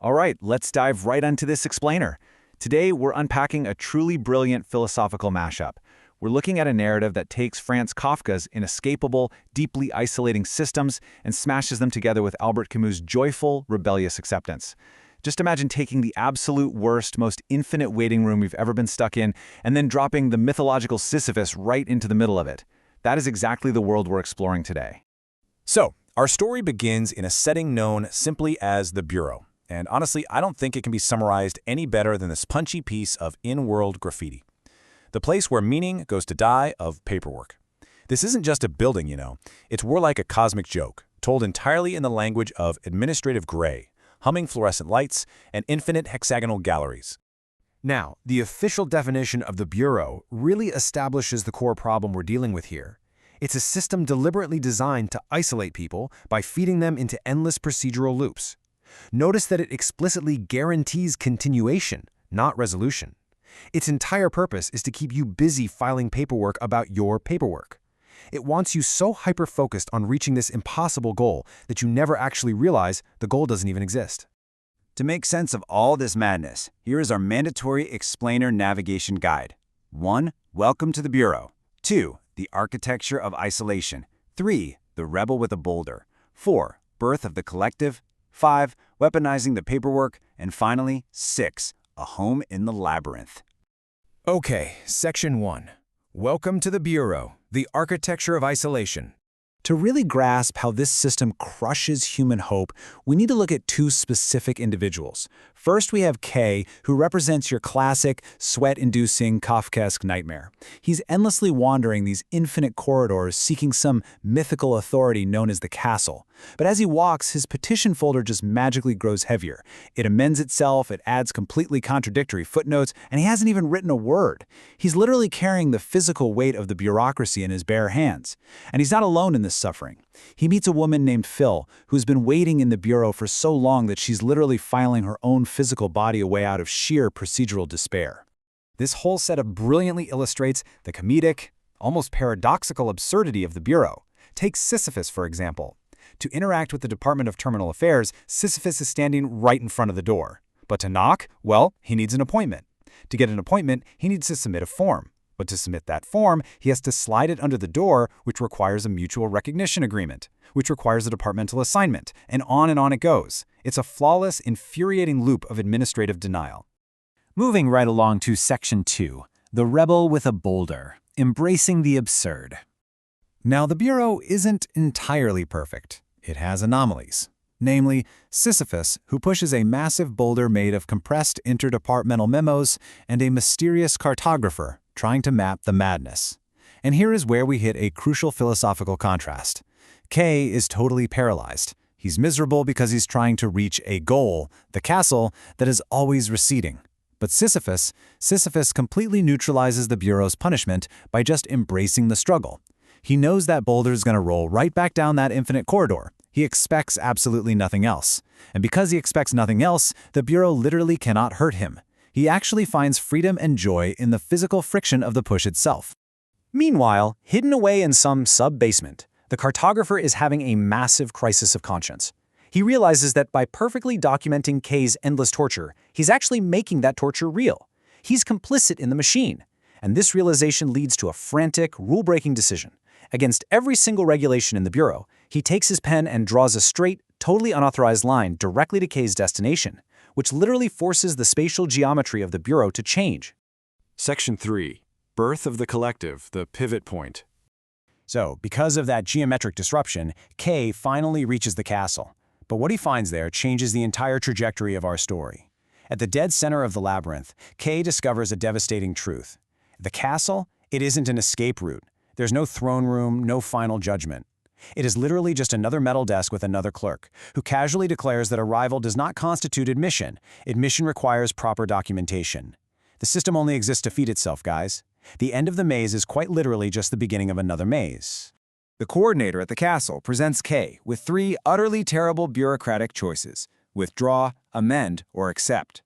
All right, let's dive right into this explainer. Today, we're unpacking a truly brilliant philosophical mashup. We're looking at a narrative that takes Franz Kafka's inescapable, deeply isolating systems and smashes them together with Albert Camus' joyful, rebellious acceptance. Just imagine taking the absolute worst, most infinite waiting room you've ever been stuck in and then dropping the mythological Sisyphus right into the middle of it. That is exactly the world we're exploring today. So, our story begins in a setting known simply as the Bureau. And honestly, I don't think it can be summarized any better than this punchy piece of in-world graffiti. The place where meaning goes to die of paperwork. This isn't just a building, It's more like a cosmic joke, told entirely in the language of administrative gray, humming fluorescent lights, and infinite hexagonal galleries. Now, the official definition of the Bureau really establishes the core problem we're dealing with here. It's a system deliberately designed to isolate people by feeding them into endless procedural loops. Notice that it explicitly guarantees continuation, not resolution. Its entire purpose is to keep you busy filing paperwork about your paperwork. It wants you so hyper-focused on reaching this impossible goal that you never actually realize the goal doesn't even exist. To make sense of all this madness, here is our mandatory explainer navigation guide. 1. Welcome to the Bureau. 2. The architecture of isolation. 3. The rebel with a boulder. 4. Birth of the collective. 5. Weaponizing the paperwork. And finally, 6. A home in the labyrinth. Okay, Section 1. Welcome to the Bureau, the architecture of isolation. To really grasp how this system crushes human hope, we need to look at two specific individuals. First, we have K, who represents your classic, sweat-inducing, Kafkaesque nightmare. He's endlessly wandering these infinite corridors seeking some mythical authority known as the castle. But as he walks, his petition folder just magically grows heavier. It amends itself, it adds completely contradictory footnotes, and he hasn't even written a word. He's literally carrying the physical weight of the bureaucracy in his bare hands. And he's not alone in this suffering. He meets a woman named Phil, who's been waiting in the Bureau for so long that she's literally filing her own physical body away out of sheer procedural despair. This whole setup brilliantly illustrates the comedic, almost paradoxical absurdity of the Bureau. Take Sisyphus, for example. To interact with the Department of Terminal Affairs, Sisyphus is standing right in front of the door. But to knock, well, he needs an appointment. To get an appointment, he needs to submit a form. But to submit that form, he has to slide it under the door, which requires a mutual recognition agreement, which requires a departmental assignment, and on it goes. It's a flawless, infuriating loop of administrative denial. Moving right along to Section 2, the rebel with a boulder, embracing the absurd. Now, the Bureau isn't entirely perfect. It has anomalies. Namely, Sisyphus, who pushes a massive boulder made of compressed interdepartmental memos, and a mysterious cartographer trying to map the madness. And here is where we hit a crucial philosophical contrast. K is totally paralyzed. He's miserable because he's trying to reach a goal, the castle, that is always receding. But Sisyphus completely neutralizes the Bureau's punishment by just embracing the struggle. He knows that boulder is going to roll right back down that infinite corridor. He expects absolutely nothing else. And because he expects nothing else, the Bureau literally cannot hurt him. He actually finds freedom and joy in the physical friction of the push itself. Meanwhile, hidden away in some sub-basement, the cartographer is having a massive crisis of conscience. He realizes that by perfectly documenting K's endless torture, he's actually making that torture real. He's complicit in the machine. And this realization leads to a frantic, rule-breaking decision. Against every single regulation in the Bureau, he takes his pen and draws a straight, totally unauthorized line directly to K's destination, which literally forces the spatial geometry of the Bureau to change. Section 3. Birth of the collective, the pivot point. So, because of that geometric disruption, K finally reaches the castle. But what he finds there changes the entire trajectory of our story. At the dead center of the labyrinth, K discovers a devastating truth. The castle, it isn't an escape route. There's no throne room, no final judgment. It is literally just another metal desk with another clerk, who casually declares that arrival does not constitute admission. Admission requires proper documentation. The system only exists to feed itself, guys. The end of the maze is quite literally just the beginning of another maze. The coordinator at the castle presents K with 3 utterly terrible bureaucratic choices: withdraw, amend, or accept.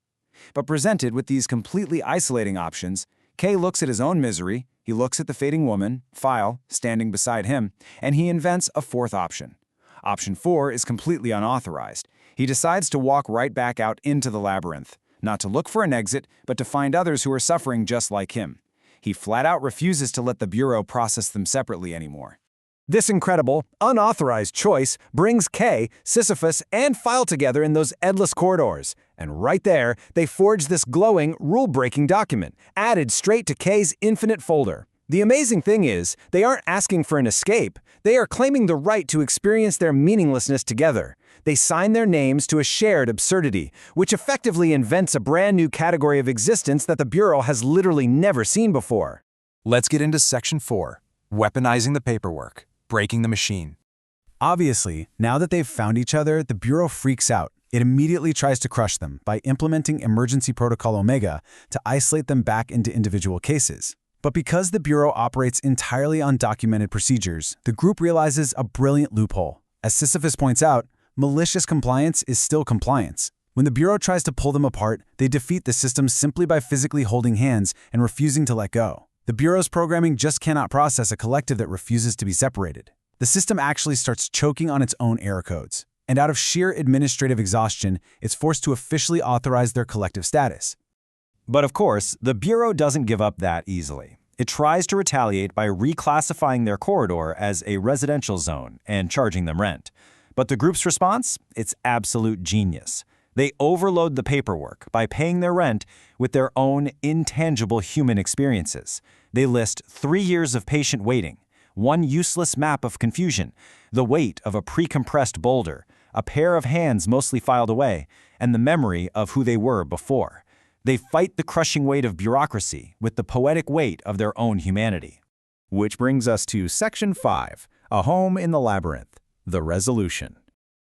But presented with these completely isolating options, K looks at his own misery, he looks at the fading woman, File, standing beside him, and he invents a 4th option. Option 4 is completely unauthorized. He decides to walk right back out into the labyrinth, not to look for an exit, but to find others who are suffering just like him. He flat out refuses to let the Bureau process them separately anymore. This incredible, unauthorized choice brings K, Sisyphus, and File together in those endless corridors. And right there, they forge this glowing, rule-breaking document, added straight to K's infinite folder. The amazing thing is, they aren't asking for an escape. They are claiming the right to experience their meaninglessness together. They sign their names to a shared absurdity, which effectively invents a brand new category of existence that the Bureau has literally never seen before. Let's get into Section 4, weaponizing the paperwork, breaking the machine. Obviously, now that they've found each other, the Bureau freaks out. It immediately tries to crush them by implementing Emergency Protocol Omega to isolate them back into individual cases. But because the Bureau operates entirely on documented procedures, the group realizes a brilliant loophole. As Sisyphus points out, malicious compliance is still compliance. When the Bureau tries to pull them apart, they defeat the system simply by physically holding hands and refusing to let go. The Bureau's programming just cannot process a collective that refuses to be separated. The system actually starts choking on its own error codes. And out of sheer administrative exhaustion, it's forced to officially authorize their collective status. But of course, the Bureau doesn't give up that easily. It tries to retaliate by reclassifying their corridor as a residential zone and charging them rent. But the group's response? It's absolute genius. They overload the paperwork by paying their rent with their own intangible human experiences. They list 3 years of patient waiting, 1 useless map of confusion, the weight of a pre-compressed boulder, a pair of hands mostly filed away, and the memory of who they were before. They fight the crushing weight of bureaucracy with the poetic weight of their own humanity. Which brings us to Section 5, A Home in the Labyrinth, the Resolution.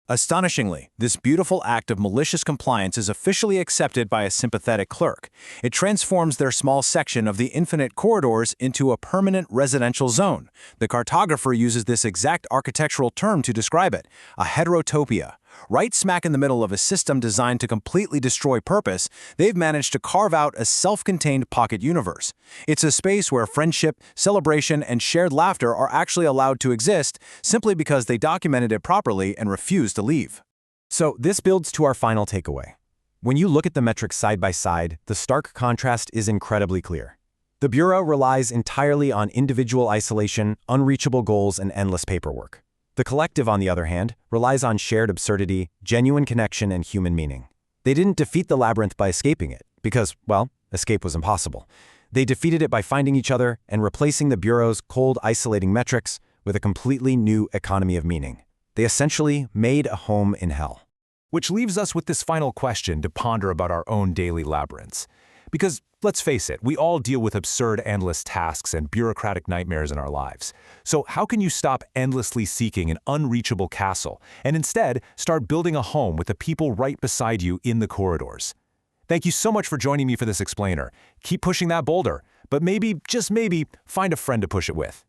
Astonishingly, this beautiful act of malicious compliance is officially accepted by a sympathetic clerk. It transforms their small section of the infinite corridors into a permanent residential zone. The cartographer uses this exact architectural term to describe it, a heterotopia. Right smack in the middle of a system designed to completely destroy purpose, they've managed to carve out a self-contained pocket universe. It's a space where friendship, celebration, and shared laughter are actually allowed to exist simply because they documented it properly and refused to leave. So this builds to our final takeaway. When you look at the metrics side by side, the stark contrast is incredibly clear. The Bureau relies entirely on individual isolation, unreachable goals, and endless paperwork. The collective, on the other hand, relies on shared absurdity, genuine connection, and human meaning. They didn't defeat the labyrinth by escaping it, because, well, escape was impossible. They defeated it by finding each other and replacing the Bureau's cold, isolating metrics with a completely new economy of meaning. They essentially made a home in hell. Which leaves us with this final question to ponder about our own daily labyrinths. Because, let's face it, we all deal with absurd, endless tasks and bureaucratic nightmares in our lives. So how can you stop endlessly seeking an unreachable castle and instead start building a home with the people right beside you in the corridors? Thank you so much for joining me for this explainer. Keep pushing that boulder, but maybe, just maybe, find a friend to push it with.